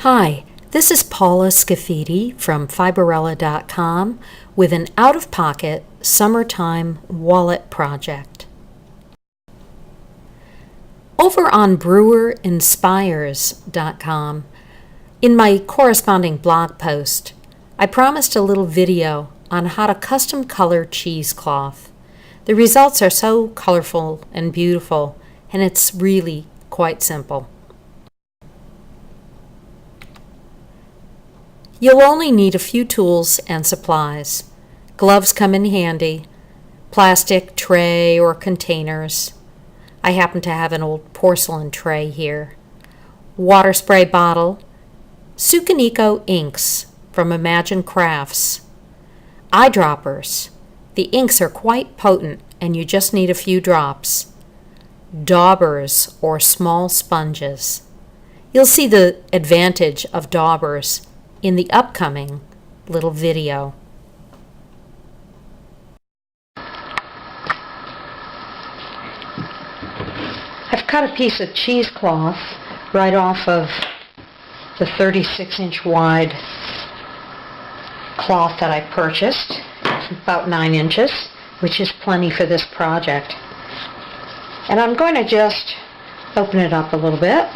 Hi, this is Paula Scaffidi from Fiberella.com with an out-of-pocket summertime wallet project. Over on brewerinspires.com, in my corresponding blog post, I promised a little video on how to custom color cheesecloth. The results are so colorful and beautiful, and it's really quite simple. You'll only need a few tools and supplies. Gloves come in handy, plastic tray or containers. I happen to have an old porcelain tray here. Water spray bottle, Sukaniko inks from Imagine Crafts. Eyedroppers. The inks are quite potent and you just need a few drops. Daubers or small sponges. You'll see the advantage of daubers in the upcoming little video. I've cut a piece of cheesecloth right off of the 36-inch wide cloth that I purchased, about 9 inches, which is plenty for this project. And I'm going to just open it up a little bit.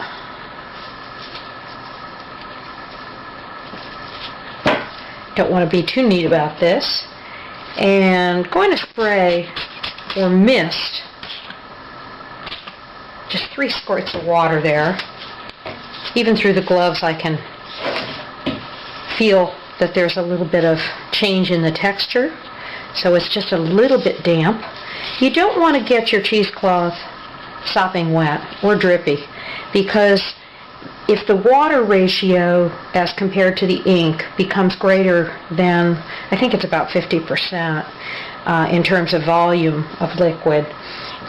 Don't want to be too neat about this. And going to spray or mist just 3 squirts of water there. Even through the gloves I can feel that there's a little bit of change in the texture, so it's just a little bit damp. You don't want to get your cheesecloth sopping wet or drippy, because if the water ratio as compared to the ink becomes greater than, I think it's about 50% in terms of volume of liquid,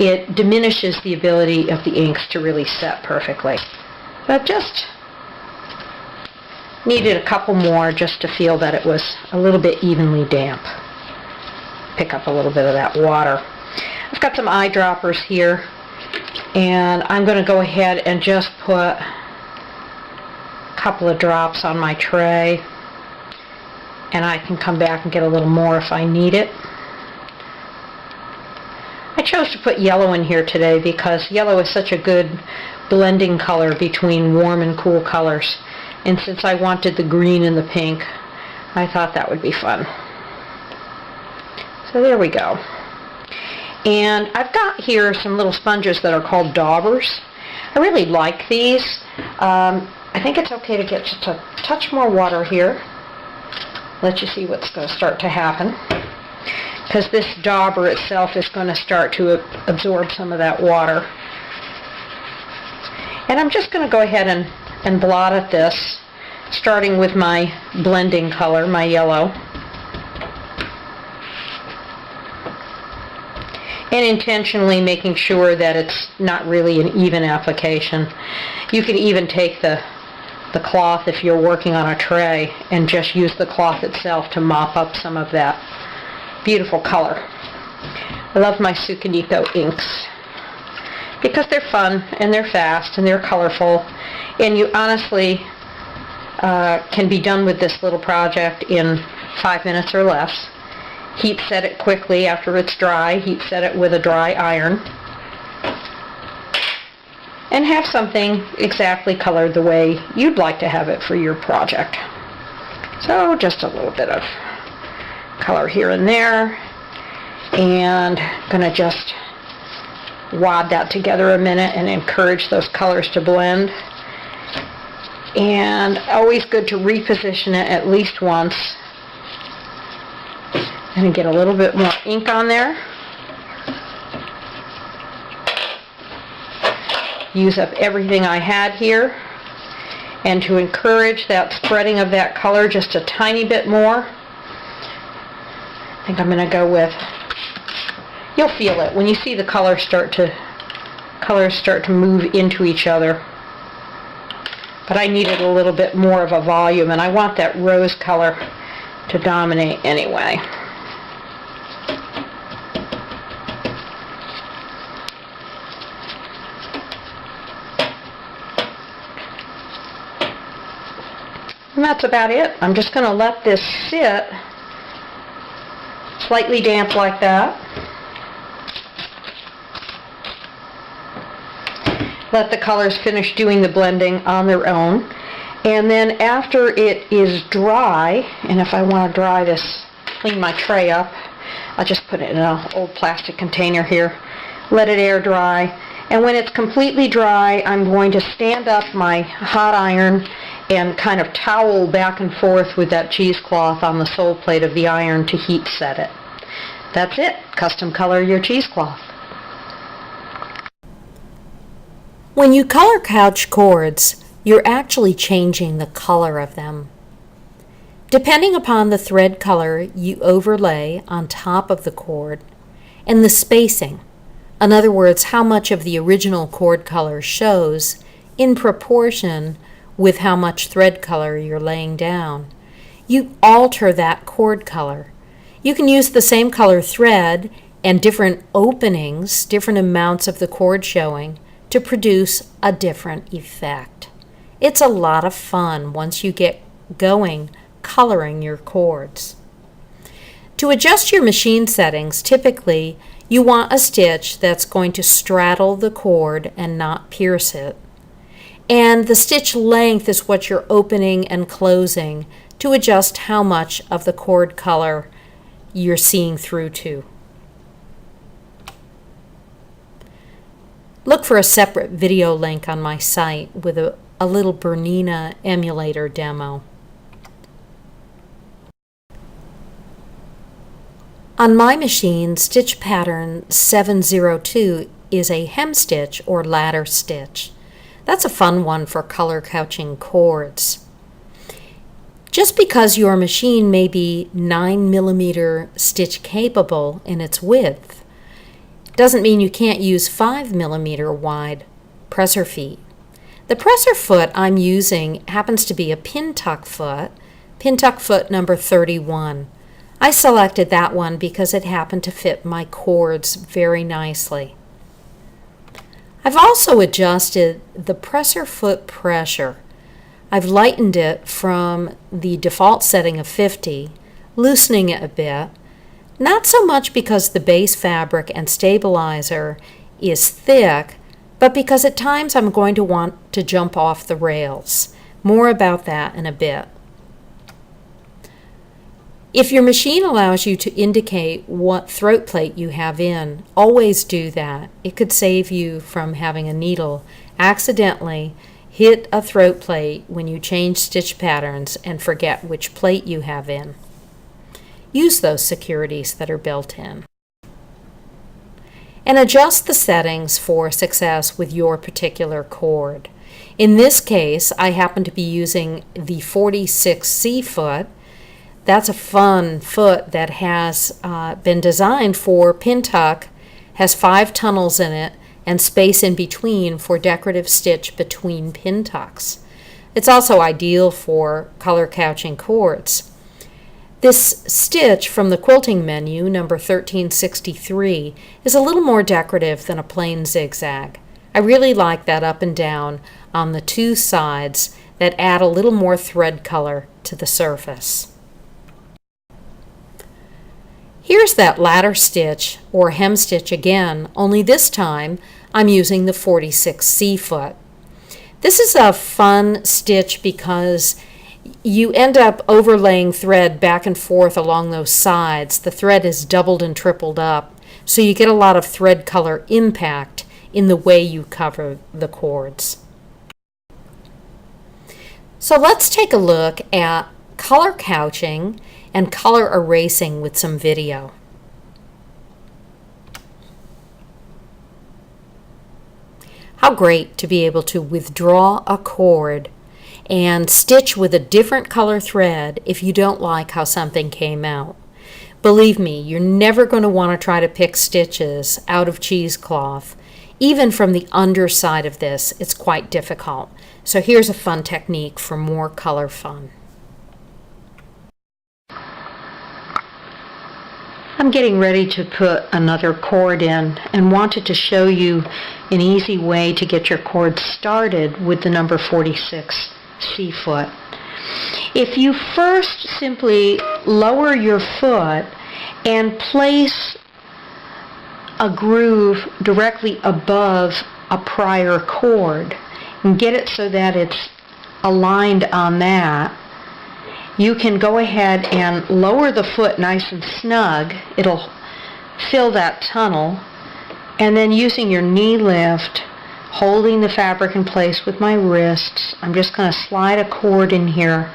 it diminishes the ability of the inks to really set perfectly. But just needed a couple more just to feel that it was a little bit evenly damp. Pick up a little bit of that water. I've got some eyedroppers here, and I'm going to go ahead and just put couple of drops on my tray, and I can come back and get a little more if I need it. I chose to put yellow in here today because yellow is such a good blending color between warm and cool colors, and since I wanted the green and the pink, I thought that would be fun. So there we go. And I've got here some little sponges that are called daubers. I really like these. I think it's okay to get just a touch more water here. Let you see what's going to start to happen, because this dauber itself is going to start to absorb some of that water. And I'm just going to go ahead and blot at this, starting with my blending color, my yellow. And intentionally making sure that it's not really an even application. You can even take the cloth, if you're working on a tray, and just use the cloth itself to mop up some of that beautiful color. I love my Sukaniko inks because they're fun and they're fast and they're colorful, and you honestly can be done with this little project in 5 minutes or less. Heat set it quickly after it's dry. Heat set it with a dry iron. And have something exactly colored the way you'd like to have it for your project. So just a little bit of color here and there. And I'm going to just wad that together a minute and encourage those colors to blend. And always good to reposition it at least once. And get a little bit more ink on there. Use up everything I had here, and to encourage that spreading of that color just a tiny bit more, I think I'm going to go with, you'll feel it when you see the colors start to move into each other. But I needed a little bit more of a volume, and I want that rose color to dominate anyway. And that's about it. I'm just going to let this sit slightly damp like that. Let the colors finish doing the blending on their own. And then after it is dry, and if I want to dry this, clean my tray up, I'll just put it in an old plastic container here, let it air dry. And when it's completely dry, I'm going to stand up my hot iron and kind of towel back and forth with that cheesecloth on the sole plate of the iron to heat set it. That's it. Custom color your cheesecloth. When you color couch cords, you're actually changing the color of them. Depending upon the thread color you overlay on top of the cord and the spacing, in other words, how much of the original cord color shows in proportion with how much thread color you're laying down, you alter that cord color. You can use the same color thread and different openings, different amounts of the cord showing, to produce a different effect. It's a lot of fun once you get going coloring your cords. To adjust your machine settings, typically you want a stitch that's going to straddle the cord and not pierce it. And the stitch length is what you're opening and closing to adjust how much of the cord color you're seeing through to. Look for a separate video link on my site with a little Bernina emulator demo. On my machine, stitch pattern 702 is a hem stitch or ladder stitch. That's a fun one for color couching cords. Just because your machine may be 9mm stitch capable in its width, doesn't mean you can't use 5mm wide presser feet. The presser foot I'm using happens to be a pin tuck foot number 31. I selected that one because it happened to fit my cords very nicely. I've also adjusted the presser foot pressure. I've lightened it from the default setting of 50, loosening it a bit, not so much because the base fabric and stabilizer is thick, but because at times I'm going to want to jump off the rails. More about that in a bit. If your machine allows you to indicate what throat plate you have in, always do that. It could save you from having a needle accidentally hit a throat plate when you change stitch patterns and forget which plate you have in. Use those securities that are built in. And adjust the settings for success with your particular cord. In this case, I happen to be using the 46C foot. That's a fun foot that has been designed for pin tuck, has 5 tunnels in it, and space in between for decorative stitch between pin tucks. It's also ideal for color couching cords. This stitch from the quilting menu, number 1363, is a little more decorative than a plain zigzag. I really like that up and down on the 2 sides that add a little more thread color to the surface. Here's that ladder stitch or hem stitch again, only this time I'm using the 46C foot. This is a fun stitch because you end up overlaying thread back and forth along those sides. The thread is doubled and tripled up, so you get a lot of thread color impact in the way you cover the cords. So let's take a look at color couching and color erasing with some video. How great to be able to withdraw a cord and stitch with a different color thread if you don't like how something came out. Believe me, you're never going to want to try to pick stitches out of cheesecloth. Even from the underside of this, it's quite difficult. So here's a fun technique for more color fun. I'm getting ready to put another cord in and wanted to show you an easy way to get your cord started with the number 46C foot. If you first simply lower your foot and place a groove directly above a prior chord and get it so that it's aligned on that, you can go ahead and lower the foot nice and snug. It'll fill that tunnel, and then using your knee lift, holding the fabric in place with my wrists, I'm just going to slide a cord in here,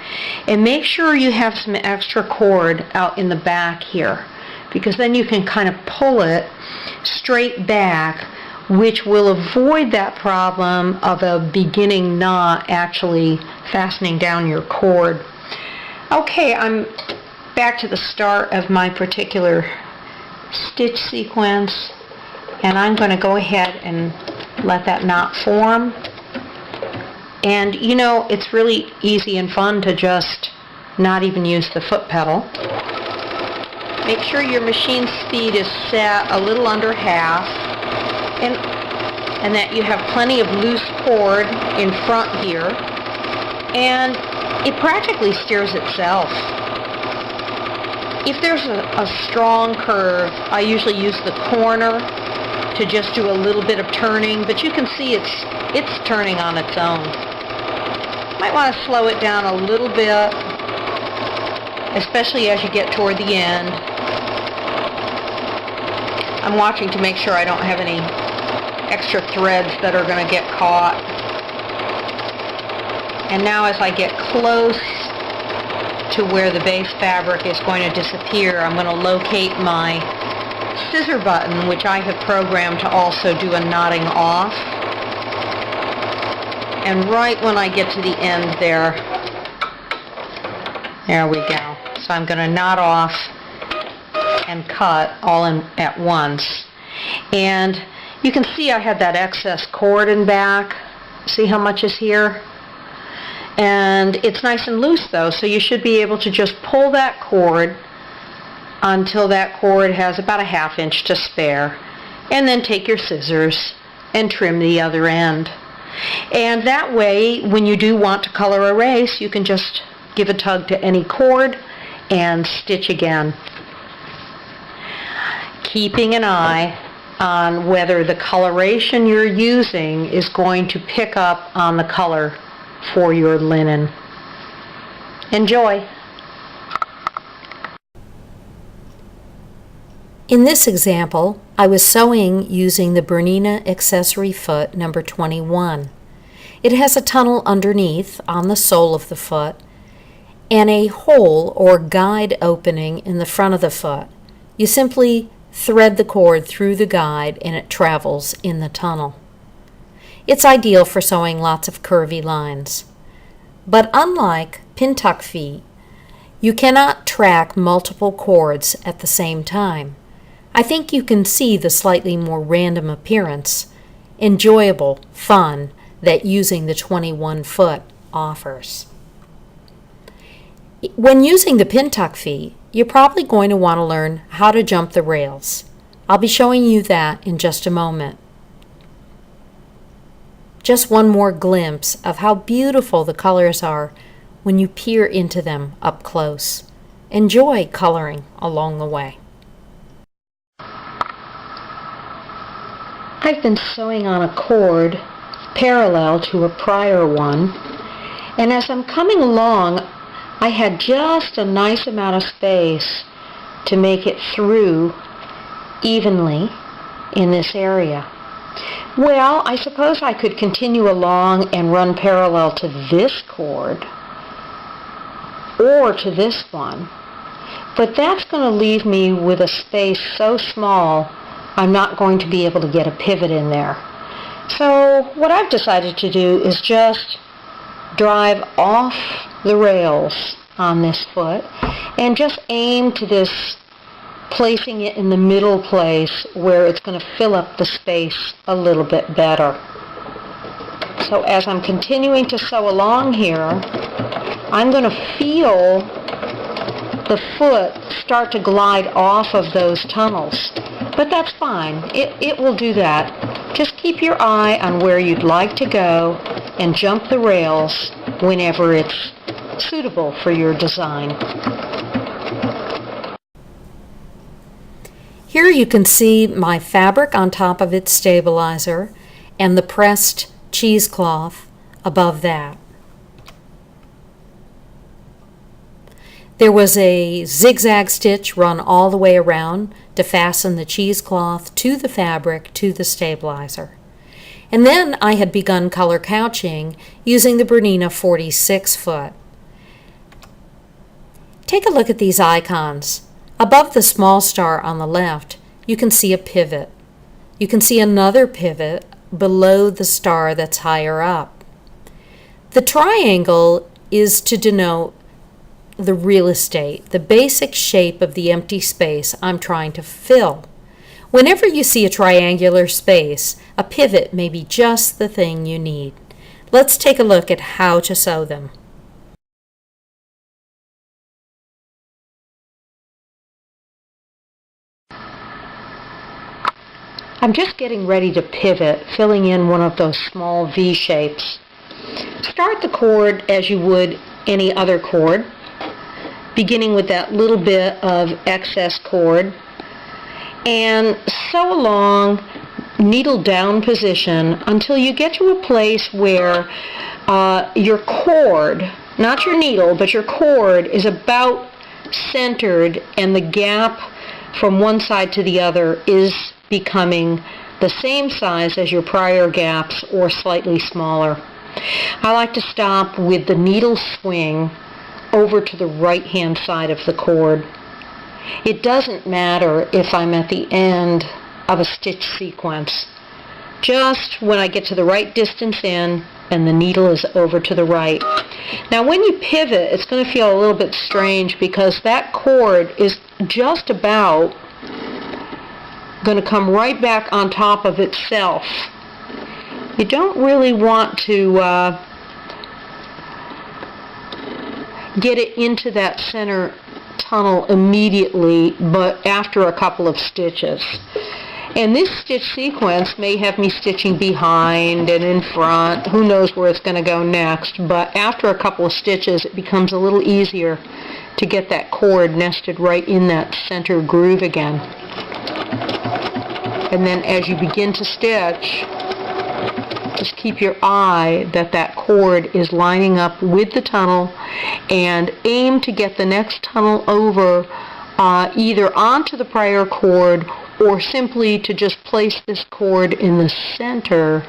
and make sure you have some extra cord out in the back here, because then you can kind of pull it straight back, which will avoid that problem of a beginning knot actually fastening down your cord. Okay, I'm back to the start of my particular stitch sequence, and I'm going to go ahead and let that knot form. And you know, it's really easy and fun to just not even use the foot pedal. Make sure your machine speed is set a little under half, and that you have plenty of loose cord in front here, and it practically steers itself. If there's a strong curve, I usually use the corner to just do a little bit of turning, but you can see it's turning on its own. Might want to slow it down a little bit, especially as you get toward the end. I'm watching to make sure I don't have any extra threads that are going to get caught. And now as I get close to where the base fabric is going to disappear, I'm going to locate my scissor button, which I have programmed to also do a knotting off. And right when I get to the end there we go. So I'm going to knot off and cut all in at once. And you can see I had that excess cord in back. See how much is here? And it's nice and loose though, so you should be able to just pull that cord until that cord has about a ½ inch to spare, and then take your scissors and trim the other end. And that way, when you do want to color erase, you can just give a tug to any cord and stitch again, keeping an eye on whether the coloration you're using is going to pick up on the color for your linen. Enjoy! In this example, I was sewing using the Bernina accessory foot number 21. It has a tunnel underneath on the sole of the foot and a hole or guide opening in the front of the foot. You simply thread the cord through the guide and it travels in the tunnel. It's ideal for sewing lots of curvy lines. But unlike pin tuck feet, you cannot track multiple cords at the same time. I think you can see the slightly more random appearance, enjoyable fun that using the 21 foot offers. When using the pin tuck feet, you're probably going to want to learn how to jump the rails. I'll be showing you that in just a moment. Just one more glimpse of how beautiful the colors are when you peer into them up close. Enjoy coloring along the way. I've been sewing on a cord parallel to a prior one, and as I'm coming along, I had just a nice amount of space to make it through evenly in this area. Well, I suppose I could continue along and run parallel to this cord or to this one, but that's going to leave me with a space so small I'm not going to be able to get a pivot in there. So what I've decided to do is just drive off the rails on this foot and just aim to this, placing it in the middle place where it's going to fill up the space a little bit better. So as I'm continuing to sew along here, I'm going to feel the foot start to glide off of those tunnels. But that's fine. It will do that. Just keep your eye on where you'd like to go and jump the rails whenever it's suitable for your design. Here you can see my fabric on top of its stabilizer and the pressed cheesecloth above that. There was a zigzag stitch run all the way around to fasten the cheesecloth to the fabric to the stabilizer. And then I had begun color couching using the Bernina 46 foot. Take a look at these icons. Above the small star on the left, you can see a pivot. You can see another pivot below the star that's higher up. The triangle is to denote the real estate, the basic shape of the empty space I'm trying to fill. Whenever you see a triangular space, a pivot may be just the thing you need. Let's take a look at how to sew them. I'm just getting ready to pivot, filling in one of those small V shapes. Start the cord as you would any other cord, beginning with that little bit of excess cord, and sew along needle down position until you get to a place where your cord, not your needle, but your cord is about centered and the gap from one side to the other is becoming the same size as your prior gaps or slightly smaller. I like to stop with the needle swing over to the right hand side of the cord. It doesn't matter if I'm at the end of a stitch sequence. Just when I get to the right distance in and the needle is over to the right. Now when you pivot, it's going to feel a little bit strange because that cord is just about going to come right back on top of itself. You don't really want to get it into that center tunnel immediately, but after a couple of stitches. And this stitch sequence may have me stitching behind and in front. Who knows where it's going to go next, but after a couple of stitches it becomes a little easier to get that cord nested right in that center groove again. And then as you begin to stitch, just keep your eye that that cord is lining up with the tunnel and aim to get the next tunnel over either onto the prior cord or simply to just place this cord in the center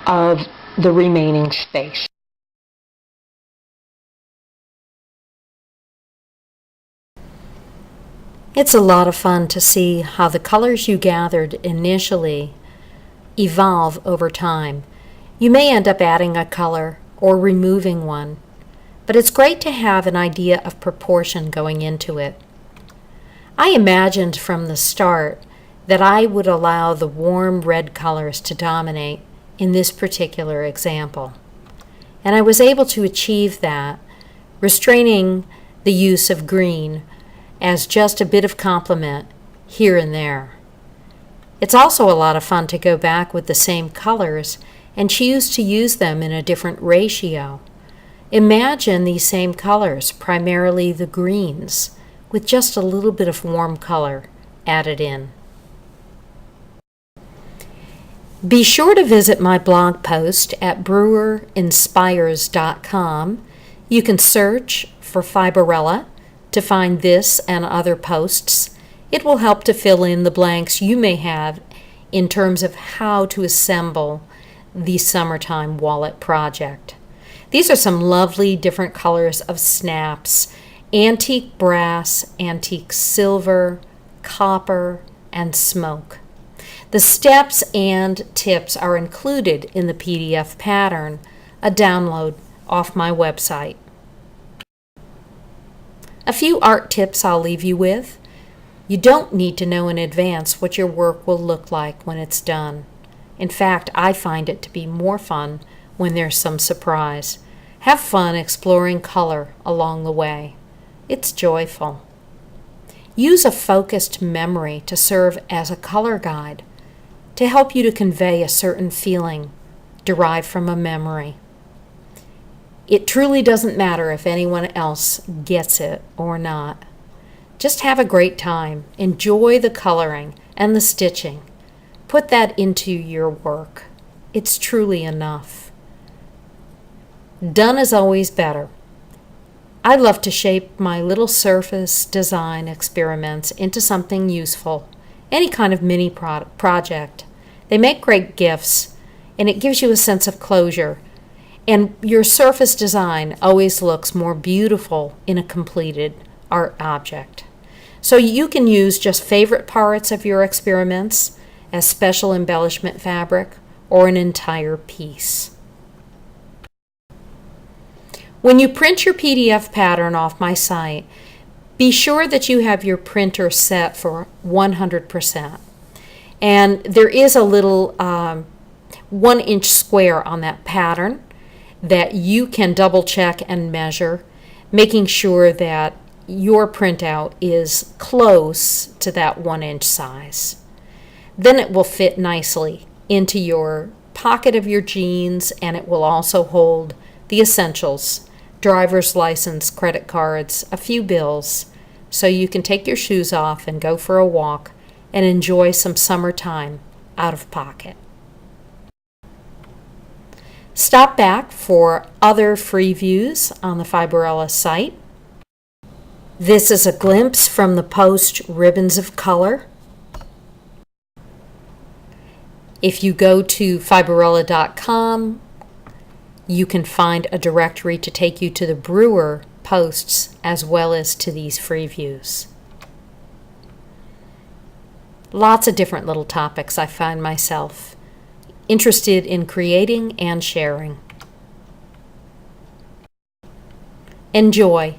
of the remaining space. It's a lot of fun to see how the colors you gathered initially evolve over time. You may end up adding a color or removing one, but it's great to have an idea of proportion going into it. I imagined from the start that I would allow the warm red colors to dominate in this particular example, and I was able to achieve that, restraining the use of green as just a bit of complement here and there. It's also a lot of fun to go back with the same colors and choose to use them in a different ratio. Imagine these same colors, primarily the greens, with just a little bit of warm color added in. Be sure to visit my blog post at brewerinspires.com. You can search for Fiberella to find this and other posts. It will help to fill in the blanks you may have in terms of how to assemble the summertime wallet project. These are some lovely different colors of snaps: antique brass, antique silver, copper, and smoke. The steps and tips are included in the PDF pattern, a download off my website. A few art tips I'll leave you with. You don't need to know in advance what your work will look like when it's done. In fact, I find it to be more fun when there's some surprise. Have fun exploring color along the way. It's joyful. Use a focused memory to serve as a color guide to help you to convey a certain feeling derived from a memory. It truly doesn't matter if anyone else gets it or not. Just have a great time. Enjoy the coloring and the stitching. Put that into your work. It's truly enough. Done is always better. I love to shape my little surface design experiments into something useful, any kind of mini project. They make great gifts, and it gives you a sense of closure. And your surface design always looks more beautiful in a completed art object. So you can use just favorite parts of your experiments as special embellishment fabric or an entire piece. When you print your PDF pattern off my site, be sure that you have your printer set for 100%. And there is a little 1-inch square on that pattern that you can double check and measure, making sure that your printout is close to that 1-inch size. Then it will fit nicely into your pocket of your jeans, and it will also hold the essentials: driver's license, credit cards, a few bills, so you can take your shoes off and go for a walk and enjoy some summertime out of pocket. Stop back for other free views on the Fiberella site. This is a glimpse from the post Ribbons of Color. If you go to fiberella.com, you can find a directory to take you to the brewer posts as well as to these free views. Lots of different little topics I find myself interested in creating and sharing. Enjoy.